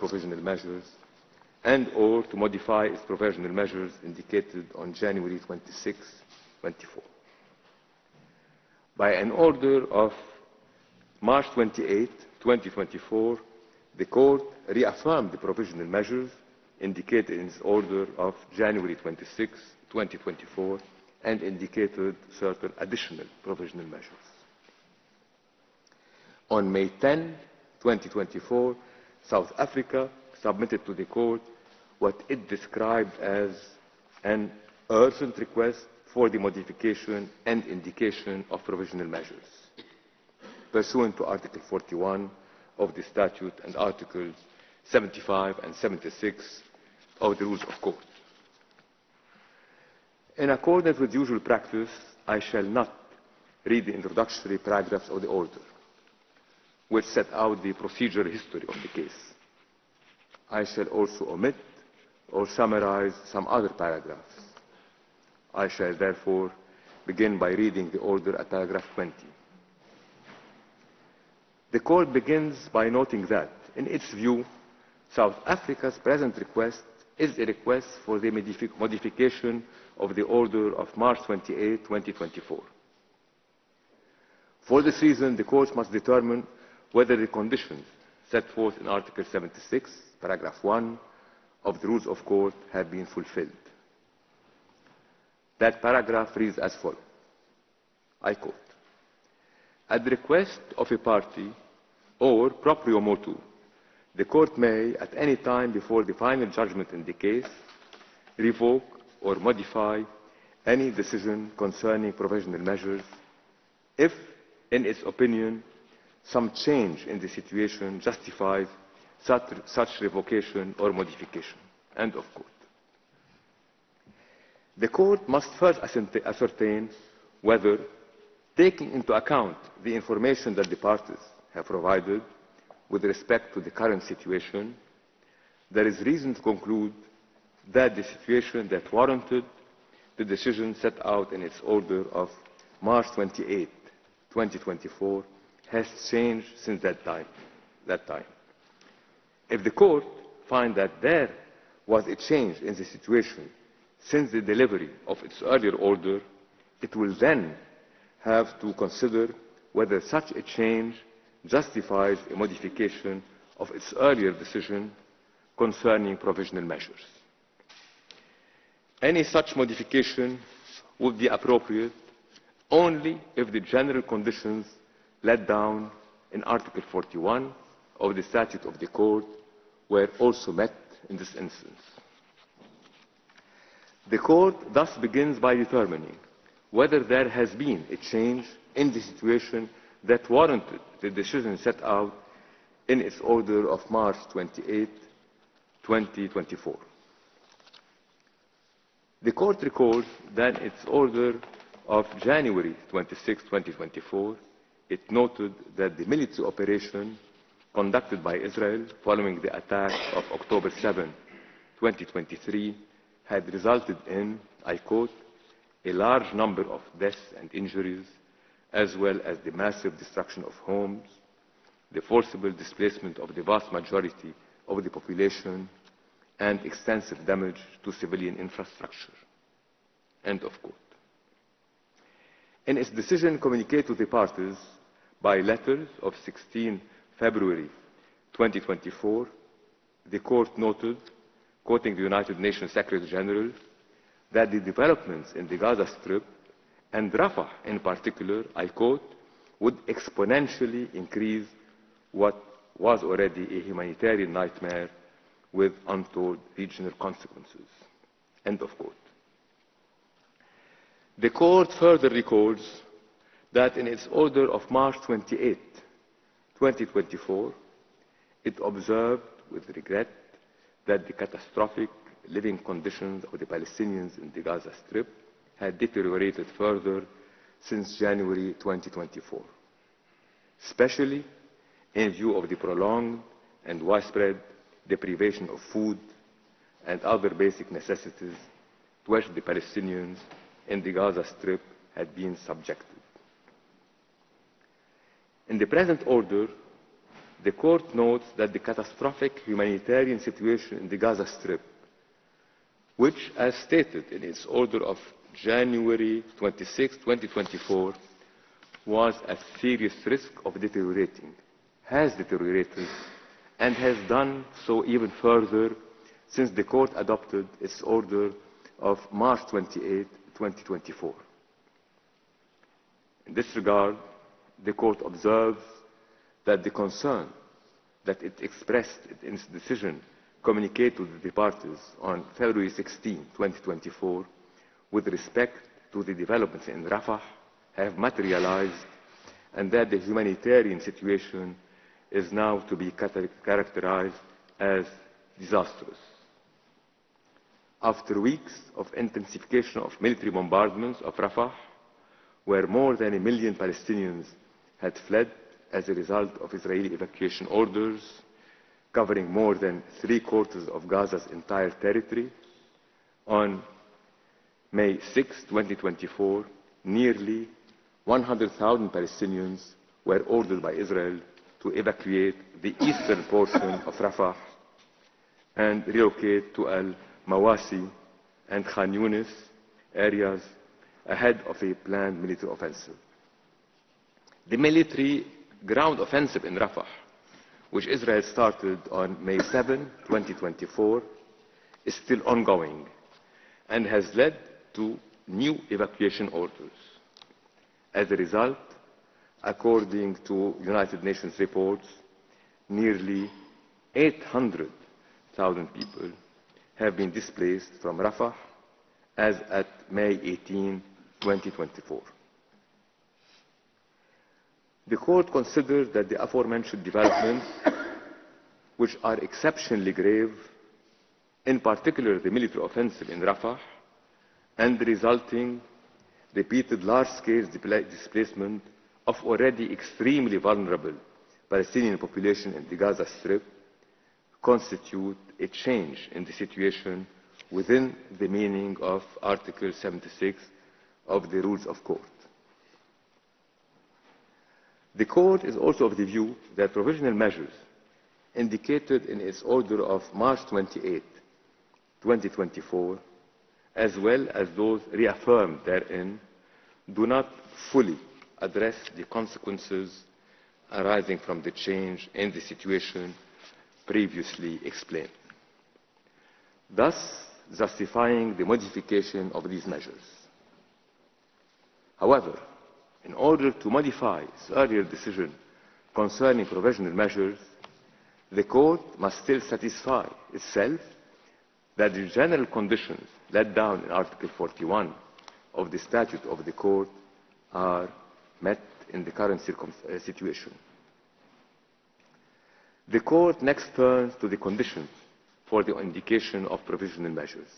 provisional measures and/or to modify its provisional measures indicated on January 26, 2024. By an order of March 28, 2024, the Court reaffirmed the provisional measures indicated in its order of January 26, 2024, and indicated certain additional provisional measures. On May 10, 2024, South Africa submitted to the Court what it described as an urgent request for the modification and indication of provisional measures, pursuant to Article 41 of the Statute and Articles 75 and 76 of the Rules of Court. In accordance with usual practice, I shall not read the introductory paragraphs of the order, which set out the procedural history of the case. I shall also omit or summarize some other paragraphs. I shall therefore begin by reading the order at paragraph 20. The Court begins by noting that, in its view, South Africa's present request is a request for the modification of the order of March 28, 2024. For this reason, the Court must determine whether the conditions set forth in Article 76, paragraph 1 of the Rules of Court have been fulfilled. That paragraph reads as follows. I quote, "At the request of a party or proprio motu, the Court may, at any time before the final judgment in the case, revoke or modify any decision concerning provisional measures if, in its opinion, some change in the situation justifies such revocation or modification." End of quote. The Court must first ascertain whether, taking into account the information that the parties have provided with respect to the current situation, there is reason to conclude that the situation that warranted the decision set out in its order of March 28, 2024 has changed since that time. If the Court finds that there was a change in the situation since the delivery of its earlier order, it will then have to consider whether such a change justifies a modification of its earlier decision concerning provisional measures. Any such modification would be appropriate only if the general conditions laid down in Article 41 of the Statute of the Court were also met in this instance. The Court thus begins by determining whether there has been a change in the situation that warranted the decision set out in its order of March 28, 2024. The Court recalls that in its order of January 26, 2024, it noted that the military operation conducted by Israel following the attack of October 7, 2023, had resulted in, I quote, "a large number of deaths and injuries, as well as the massive destruction of homes, the forcible displacement of the vast majority of the population, and extensive damage to civilian infrastructure." End of quote. In its decision communicated to the parties by letters of 16 February 2024, the Court noted, quoting the United Nations Secretary General, that the developments in the Gaza Strip and Rafah in particular, I quote, "would exponentially increase what was already a humanitarian nightmare with untold regional consequences." End of quote. The Court further recalls that in its order of March 28, 2024, it observed with regret that the catastrophic living conditions of the Palestinians in the Gaza Strip had deteriorated further since January 2024, especially in view of the prolonged and widespread deprivation of food and other basic necessities to which the Palestinians in the Gaza Strip had been subjected. In the present order, the Court notes that the catastrophic humanitarian situation in the Gaza Strip, which, as stated in its order of January 26, 2024, was at serious risk of deteriorating, has deteriorated, and has done so even further since the Court adopted its order of March 28, 2024. In this regard, the Court observes that the concern that it expressed in its decision communicated to the parties on February 16, 2024, with respect to the developments in Rafah have materialized, and that the humanitarian situation is now to be characterized as disastrous. After weeks of intensification of military bombardments of Rafah, where more than 1 million Palestinians had fled as a result of Israeli evacuation orders, covering more than 3/4 of Gaza's entire territory, on May 6, 2024, nearly 100,000 Palestinians were ordered by Israel to evacuate the eastern portion of Rafah and relocate to Al-Mawasi and Khan Yunis areas ahead of a planned military offensive. The military ground offensive in Rafah, which Israel started on May 7, 2024, is still ongoing and has led to new evacuation orders. As a result, according to United Nations reports, nearly 800,000 people have been displaced from Rafah as at May 18, 2024. The Court considers that the aforementioned developments, which are exceptionally grave, in particular the military offensive in Rafah and the resulting repeated large-scale displacement of already extremely vulnerable Palestinian population in the Gaza Strip, constitute a change in the situation within the meaning of Article 76 of the Rules of Court. The Court is also of the view that provisional measures indicated in its order of March 28, 2024, as well as those reaffirmed therein, do not fully address the consequences arising from the change in the situation previously explained, thus justifying the modification of these measures. However, in order to modify its earlier decision concerning provisional measures, the Court must still satisfy itself that the general conditions laid down in Article 41 of the Statute of the Court are met in the current situation. The Court next turns to the conditions for the indication of provisional measures.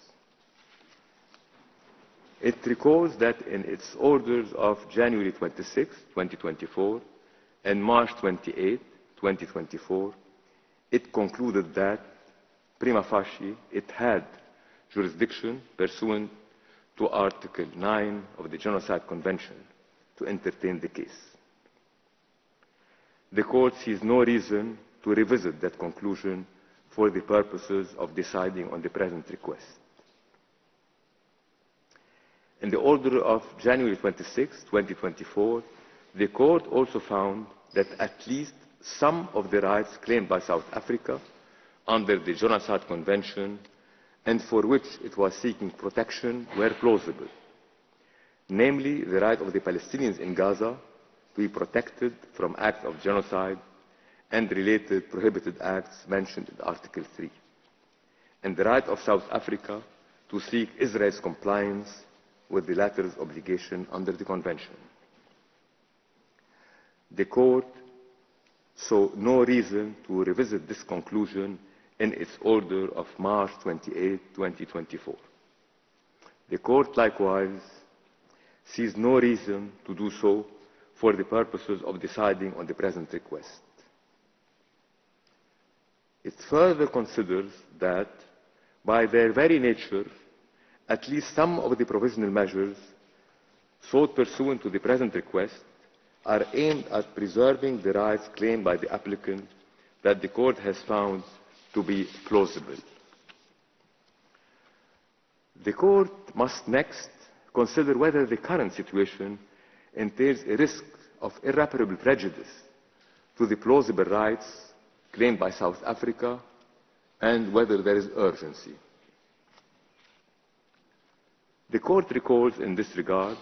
It recalls that in its orders of January 26, 2024 and March 28, 2024, it concluded that, prima facie, it had jurisdiction pursuant to Article 9 of the Genocide Convention to entertain the case. The Court sees no reason to revisit that conclusion for the purposes of deciding on the present request. In the order of January 26, 2024, the Court also found that at least some of the rights claimed by South Africa under the Genocide Convention and for which it was seeking protection were plausible, namely the right of the Palestinians in Gaza to be protected from acts of genocide and related prohibited acts mentioned in Article 3, and the right of South Africa to seek Israel's compliance with the latter's obligation under the Convention. The Court saw no reason to revisit this conclusion in its order of March 28, 2024. The Court likewise sees no reason to do so for the purposes of deciding on the present request. It further considers that, by their very nature, at least some of the provisional measures sought pursuant to the present request are aimed at preserving the rights claimed by the applicant that the court has found to be plausible. The court must next consider whether the current situation entails a risk of irreparable prejudice to the plausible rights claimed by South Africa and whether there is urgency. The court recalls in this regard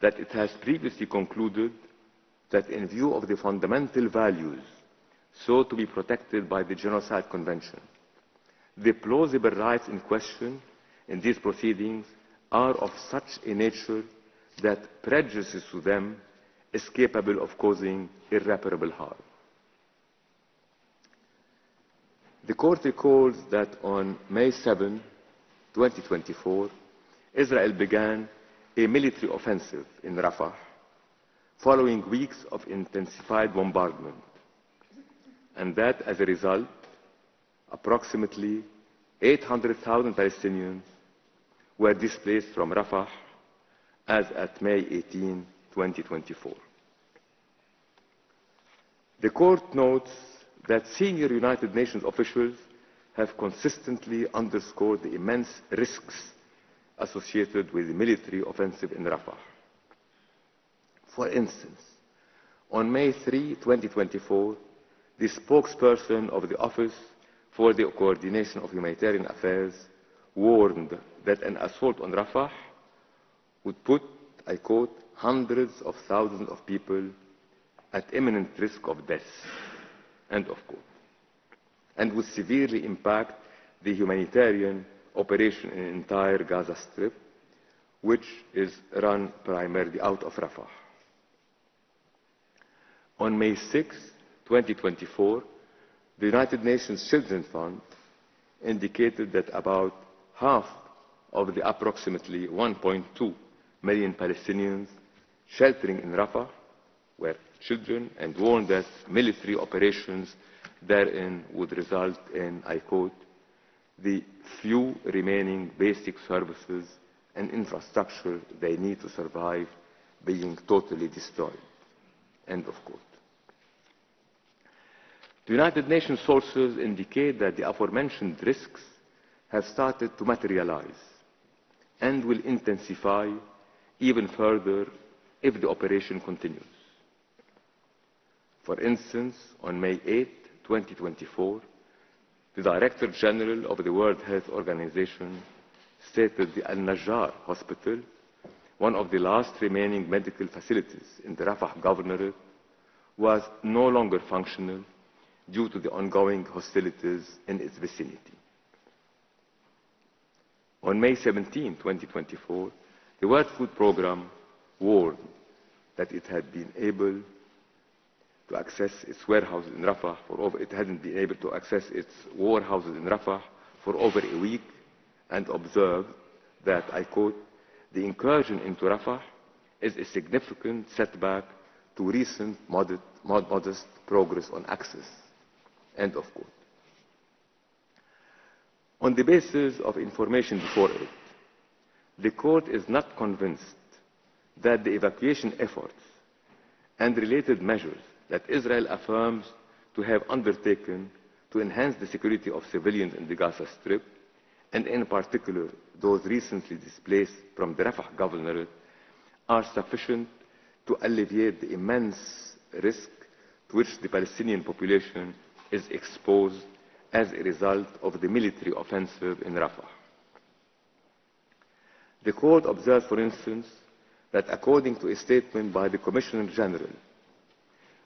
that it has previously concluded that in view of the fundamental values sought to be protected by the Genocide Convention, the plausible rights in question in these proceedings are of such a nature that prejudice to them is capable of causing irreparable harm. The court recalls that on May 7, 2024, Israel began a military offensive in Rafah following weeks of intensified bombardment, and that as a result, approximately 800,000 Palestinians were displaced from Rafah as at May 18, 2024. The court notes that senior United Nations officials have consistently underscored the immense risks associated with the military offensive in Rafah. For instance, on May 3, 2024, the spokesperson of the Office for the Coordination of Humanitarian Affairs warned that an assault on Rafah would put, I quote, hundreds of thousands of people at imminent risk of death, end of quote, and would severely impact the humanitarian operation in the entire Gaza Strip, which is run primarily out of Rafah. On May 6, 2024, the United Nations Children's Fund indicated that about half of the approximately 1.2 million Palestinians sheltering in Rafah were children, and warned that military operations therein would result in, I quote, the few remaining basic services and infrastructure they need to survive being totally destroyed, end of quote. The United Nations sources indicate that the aforementioned risks have started to materialize and will intensify even further if the operation continues. For instance, on May 8, 2024, the Director General of the World Health Organization stated the Al-Najjar Hospital, one of the last remaining medical facilities in the Rafah Governorate, was no longer functional due to the ongoing hostilities in its vicinity. On May 17, 2024, the World Food Programme warned that it had been able to access its warehouses in Rafah it hadn't been able to access its warehouses in Rafah for over a week, and observed that, I quote, the incursion into Rafah is a significant setback to recent modest progress on access, end of quote. On the basis of information before it, the court is not convinced that the evacuation efforts and related measures that Israel affirms to have undertaken to enhance the security of civilians in the Gaza Strip, and in particular those recently displaced from the Rafah Governorate, are sufficient to alleviate the immense risk to which the Palestinian population is exposed as a result of the military offensive in Rafah. The court observed, for instance, that according to a statement by the Commissioner General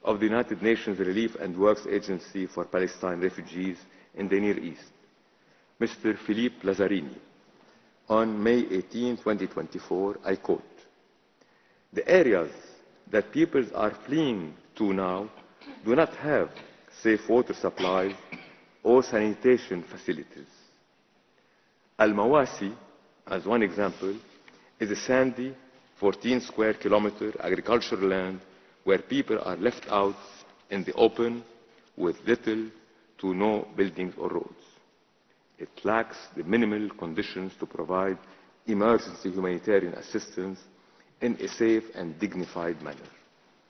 of the United Nations Relief and Works Agency for Palestine Refugees in the Near East, Mr. Philippe Lazzarini, on May 18, 2024, I quote, the areas that peoples are fleeing to now do not have safe water supplies or sanitation facilities. Al-Mawasi, as one example, is a sandy 14 square kilometer agricultural land where people are left out in the open with little to no buildings or roads. It lacks the minimal conditions to provide emergency humanitarian assistance in a safe and dignified manner,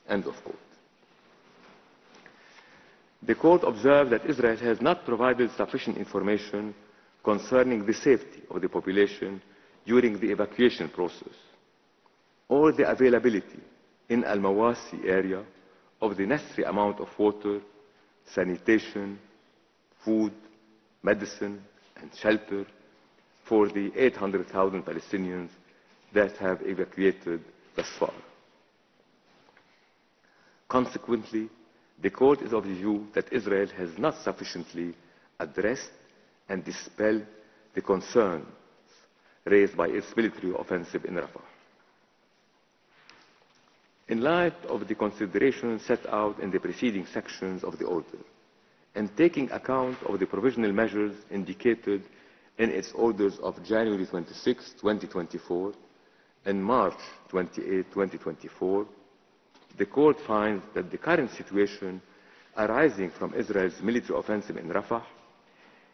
end of quote. The court observed that Israel has not provided sufficient information concerning the safety of the population during the evacuation process, or the availability in Al-Mawasi area of the necessary amount of water, sanitation, food, medicine, and shelter for the 800,000 Palestinians that have evacuated thus far. Consequently, the court is of the view that Israel has not sufficiently addressed and dispelled the concerns raised by its military offensive in Rafah. In light of the considerations set out in the preceding sections of the order, and taking account of the provisional measures indicated in its orders of January 26, 2024 and March 28, 2024, the court finds that the current situation arising from Israel's military offensive in Rafah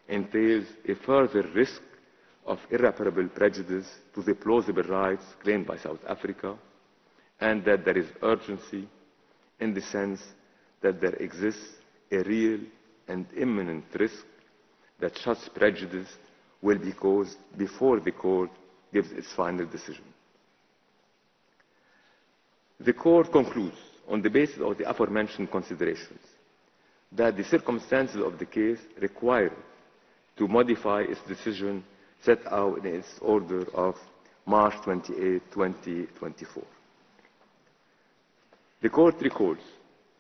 entails a further risk of irreparable prejudice to the plausible rights claimed by South Africa, and that there is urgency in the sense that there exists a real and imminent risk that such prejudice will be caused before the court gives its final decision. The court concludes, on the basis of the aforementioned considerations, that the circumstances of the case require to modify its decision set out in its order of March 28, 2024. The court recalls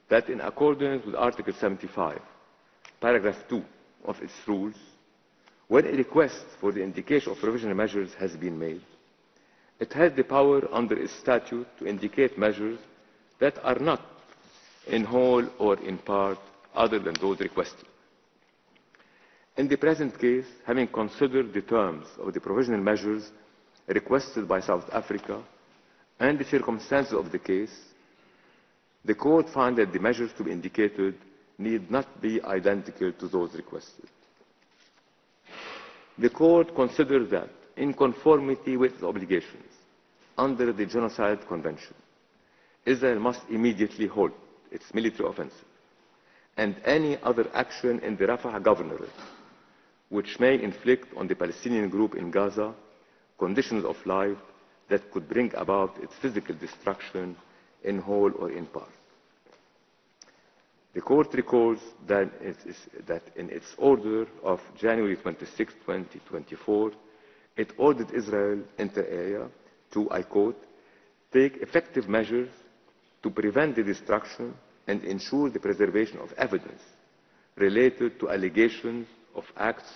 that in accordance with Article 75, paragraph 2 of its rules, when a request for the indication of provisional measures has been made, it has the power under its statute to indicate measures that are not in whole or in part other than those requested. In the present case, having considered the terms of the provisional measures requested by South Africa and the circumstances of the case, the court found that the measures to be indicated need not be identical to those requested. The court considered that, in conformity with its obligations under the Genocide Convention, Israel must immediately halt its military offensive and any other action in the Rafah governorate which may inflict on the Palestinian group in Gaza conditions of life that could bring about its physical destruction in whole or in part. The court recalls that in its order of January 26, 2024, it ordered Israel inter alia to, I quote, take effective measures to prevent the destruction and ensure the preservation of evidence related to allegations of acts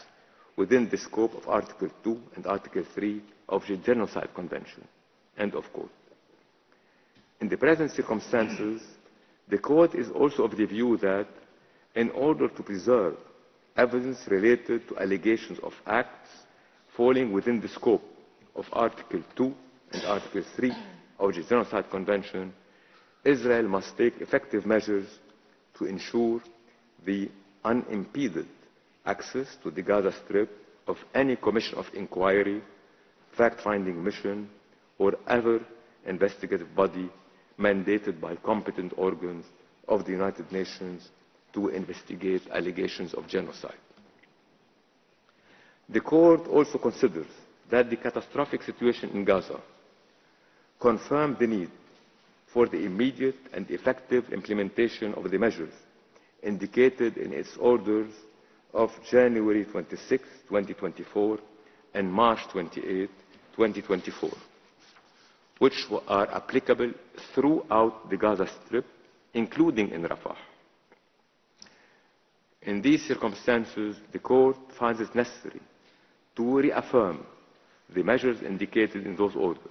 within the scope of Article 2 and Article 3 of the Genocide Convention, end of quote. In the present circumstances, the court is also of the view that, in order to preserve evidence related to allegations of acts falling within the scope of Article 2 and Article 3 of the Genocide Convention, Israel must take effective measures to ensure the unimpeded access to the Gaza Strip of any commission of inquiry, fact-finding mission, or other investigative body mandated by competent organs of the United Nations to investigate allegations of genocide. The court also considers that the catastrophic situation in Gaza confirmed the need for the immediate and effective implementation of the measures indicated in its orders of January 26, 2024 and March 28, 2024, which are applicable throughout the Gaza Strip, including in Rafah. In these circumstances, the court finds it necessary to reaffirm the measures indicated in those orders.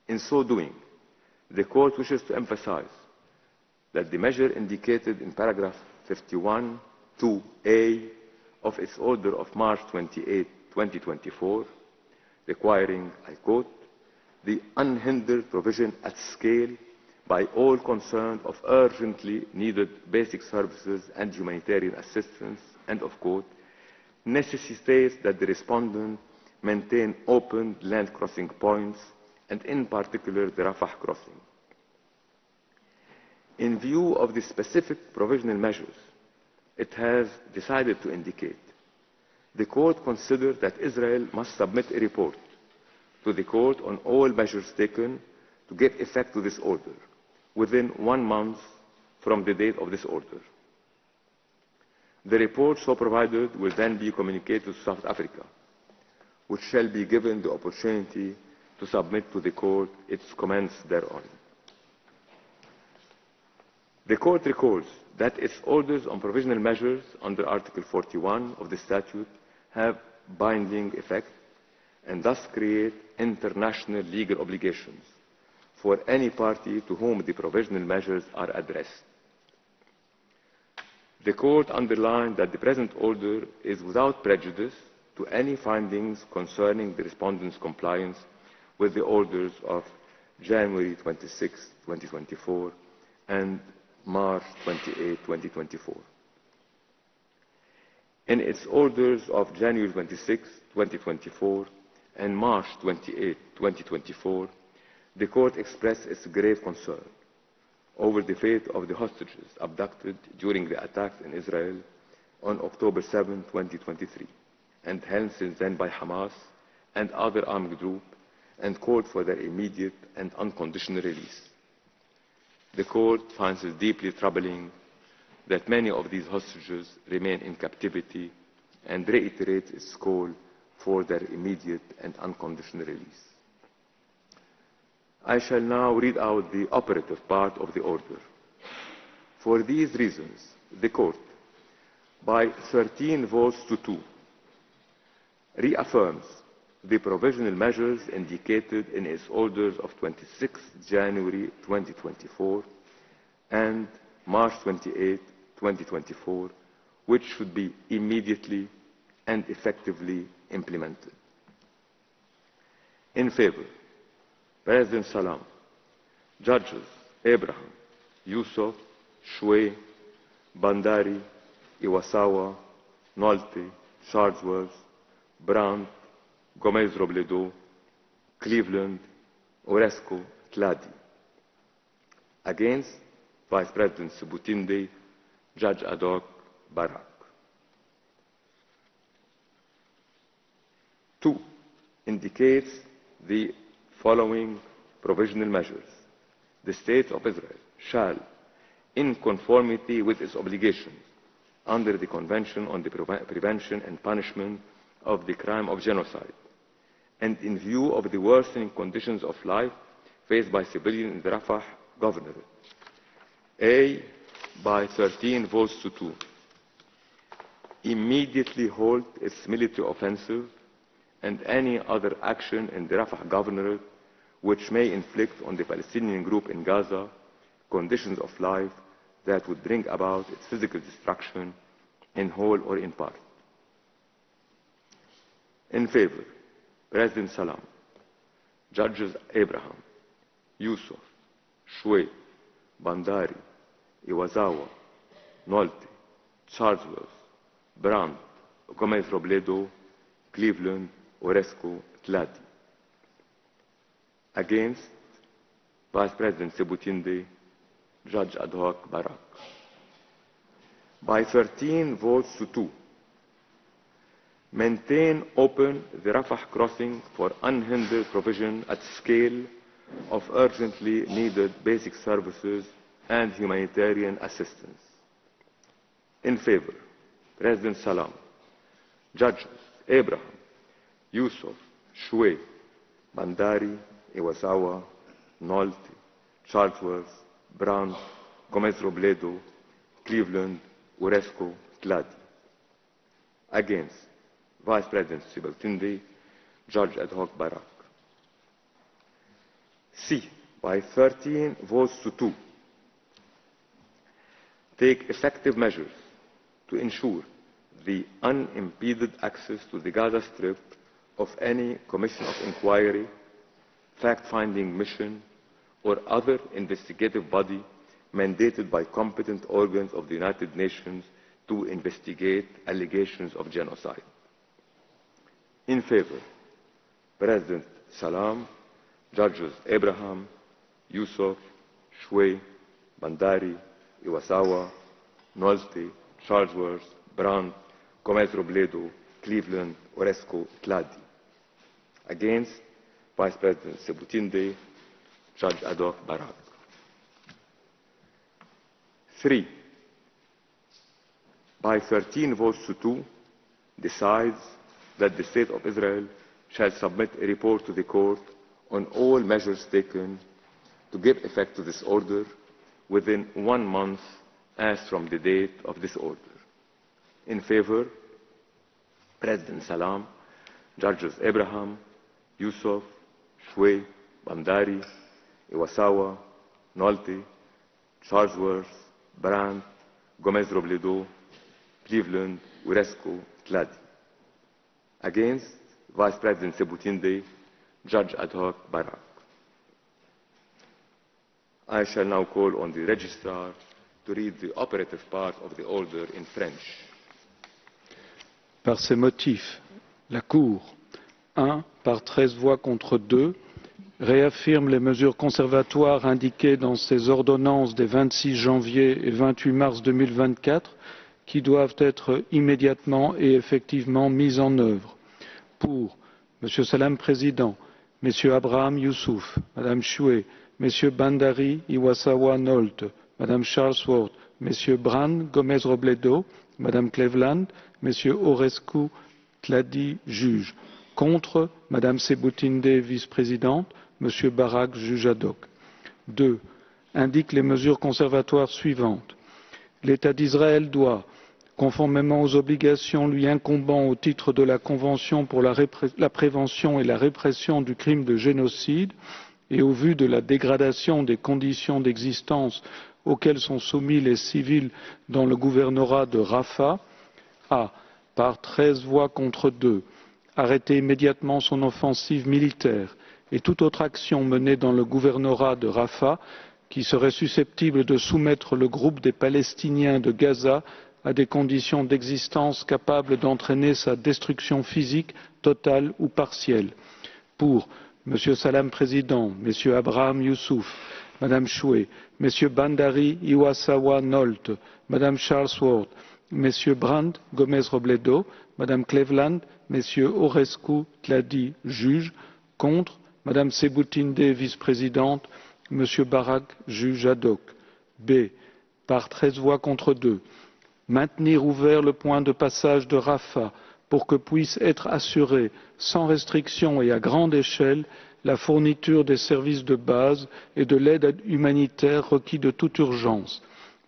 In so doing, the court wishes to emphasize that the measure indicated in paragraph 51(2)(a) of its order of March 28, 2024, requiring, I quote, the unhindered provision at scale by all concerned of urgently needed basic services and humanitarian assistance, end of quote, necessitates that the respondent maintain open land crossing points, and in particular the Rafah crossing. In view of the specific provisional measures, it has decided to indicate the Court considered that Israel must submit a report to the Court on all measures taken to give effect to this order within 1 month from the date of this order. The report so provided will then be communicated to South Africa, which shall be given the opportunity to submit to the Court its comments thereon. The Court recalls that its orders on provisional measures under Article 41 of the statute have binding effect and thus create international legal obligations for any party to whom the provisional measures are addressed. The Court underlined that the present order is without prejudice to any findings concerning the respondents' compliance with the orders of January 26, 2024 and March 28, 2024. In its orders of January 26, 2024 and March 28, 2024, the Court expressed its grave concern over the fate of the hostages abducted during the attacks in Israel on October 7, 2023, and held since then by Hamas and other armed groups, and called for their immediate and unconditional release. The Court finds it deeply troubling that many of these hostages remain in captivity and reiterates its call for their immediate and unconditional release. I shall now read out the operative part of the order. For these reasons, the Court, by 13 votes to 2, reaffirms the provisional measures indicated in its orders of 26 January 2024 and March 28, 2024, which should be immediately and effectively implemented. In favor, President Salam, Judges Abraham, Yusuf, Shway, Bandari, Iwasawa, Nolte, Charlesworth, Brandt, Gomez Robledo, Cleveland, Oresco, Tladi. Against, Vice President Sebutinde, Judge ad hoc Barak. 2. Indicates the following provisional measures. The State of Israel shall, in conformity with its obligations under the Convention on the Prevention and Punishment of the Crime of Genocide, and in view of the worsening conditions of life faced by civilians in the Rafah Governorate, A, by 13 votes to 2, immediately halt its military offensive and any other action in the Rafah Governorate which may inflict on the Palestinian group in Gaza conditions of life that would bring about its physical destruction in whole or in part. In favor, President Salam, Judges Abraham, Yusuf, Shway, Bandari, Iwasawa, Nolte, Charlesworth, Brandt, Gomez Robledo, Cleveland, Oresco, Tladi. Against, Vice President Sebutinde, Judge ad hoc Barak. By 13 votes to 2, maintain open the Rafah crossing for unhindered provision at scale of urgently needed basic services and humanitarian assistance. In favor, President Salam, Judges Abraham, Yusuf, Shway, Bandari, Iwasawa, Nolte, Charlesworth, Brandt, Gomez Robledo, Cleveland, Oresco, Tladi. Against, Vice President Sebutinde, Judge ad hoc Barak. C, by 13 votes to 2, take effective measures to ensure the unimpeded access to the Gaza Strip of any commission of inquiry, fact-finding mission, or other investigative body mandated by competent organs of the United Nations to investigate allegations of genocide. In favor, President Salam, Judges Abraham, Yusuf, Shway, Bandari, Iwasawa, Nolte, Charlesworth, Brandt, Gomez Robledo, Cleveland, Oresco, Tladi. Against, Vice President Sebutinde, Judge ad hoc Barak. 3. By 13 votes to 2, decides that the State of Israel shall submit a report to the Court on all measures taken to give effect to this order within 1 month as from the date of this order. In favor, President Salam, Judges Abraham, Yusuf, Shwe, Bandari, Iwasawa, Nolte, Charlesworth, Brandt, Gomez Robledo, Cleveland, Uresco, Tladi. Against, Vice President Sebutinde, Judge ad hoc Barak. I shall now call on the Registrar to read the operative part of the order in French. Par ces motifs, la Cour, 1, par 13 voix contre 2, réaffirme les mesures conservatoires indiquées dans ses ordonnances des 26 janvier et 28 mars 2024 qui doivent être immédiatement et effectivement mises en œuvre. Pour M. Salam Président, M. Abraham Youssouf, Mme Choué, M. Bandari Iwasawa Nolte, Mme Charlesworth, M. Brand Gomez Robledo, Mme Cleveland, M. Orescu Tladi, juge. Contre, Mme Sebutinde, vice-présidente, M. Barak, juge ad hoc. 2. Indique les mesures conservatoires suivantes. L'État d'Israël doit, conformément aux obligations lui incombant au titre de la Convention pour la prévention et la répression du crime de génocide, et au vu de la dégradation des conditions d'existence auxquelles sont soumis les civils dans le gouvernorat de Rafah, a, par 13 voix contre 2, arrêté immédiatement son offensive militaire et toute autre action menée dans le gouvernorat de Rafah qui serait susceptible de soumettre le groupe des Palestiniens de Gaza à des conditions d'existence capables d'entraîner sa destruction physique totale ou partielle. Pour M. Salam Président, M. Abraham Youssouf, Mme Choué, M. Bandari Iwasawa Nolte, Mme Charlesworth, M. Brandt Gomez Robledo, Mme Cleveland, M. Orescu Tladi, juge. Contre, Mme Sebutinde, vice-présidente, M. Barak, juge ad hoc. B. Par 13 voix contre 2. Maintenir ouvert le point de passage de Rafah pour que puisse être assurée, sans restriction et à grande échelle, la fourniture des services de base et de l'aide humanitaire requis de toute urgence.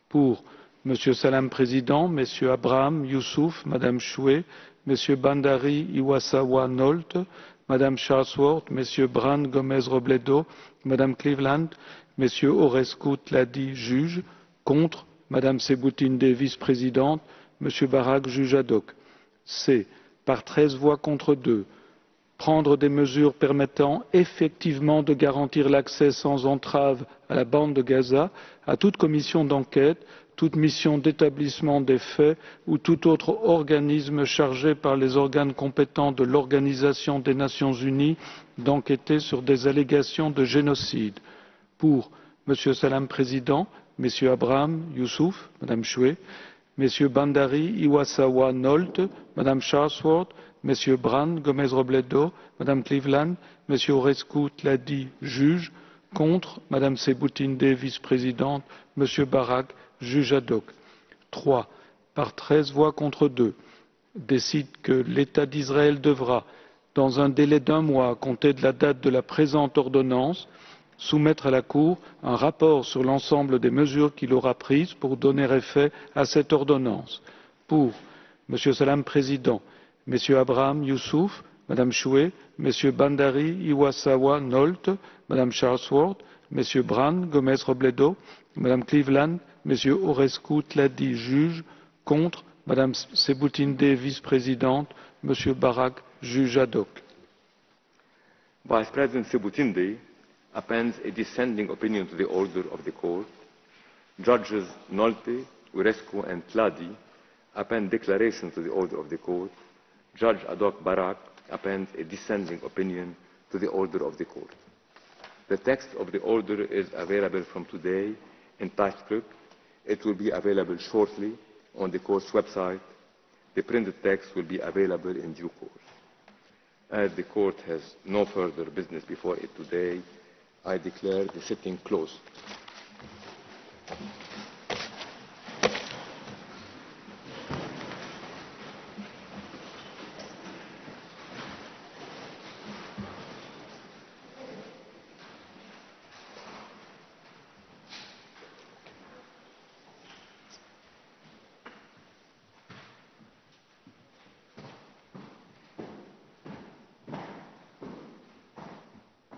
Pour M. Salam Président, M. Abraham Youssouf, Mme Choué, M. Bandari Iwasawa Nolte, Mme Charlesworth, M. Brand Gomez Robledo, Mme Cleveland, M. Orescu Tladi, juge. Contre, Mme Sebutinde, vice-présidente, M. Barak, juge ad hoc. C. Par 13 voix contre 2. Prendre des mesures permettant effectivement de garantir l'accès sans entrave à la bande de Gaza à toute commission d'enquête, toute mission d'établissement des faits ou tout autre organisme chargé par les organes compétents de l'Organisation des Nations Unies d'enquêter sur des allégations de génocide. Pour M. Salam Président, M. Abraham Youssouf, Mme Choué, M. Bandari Iwasawa Nolte, Mme Charlesworth, M. Brand Gomez Robledo, Mme Cleveland, M. Orescu Tladi, juge. Contre, Mme Sebutinde, vice-présidente, M. Barak, juge ad hoc. 3. Par 13 voix contre 2, décide que l'État d'Israël devra, dans un délai d'1 mois à compter de la date de la présente ordonnance, soumettre à la Cour un rapport sur l'ensemble des mesures qu'il aura prises pour donner effet à cette ordonnance. Pour M. Salam Président, M. Abraham Youssouf, Mme Choué, M. Bandari Iwasawa Nolte, Mme Charlesworth, M. Brand Gomez Robledo, Mme Cleveland, M. Orescu Tladi, juge. Contre, Mme Sebutinde, vice-présidente, M. Barak, juge ad hoc. Vice President Sebutinde appends a dissenting opinion to the order of the Court. Judges Nolte, Urescu and Tladi append declaration to the order of the Court. Judge ad hoc Barak appends a dissenting opinion to the order of the Court. The text of the order is available from today in typescript. It will be available shortly on the course website. The printed text will be available in due course. As the court has no further business before it today, I declare the sitting closed.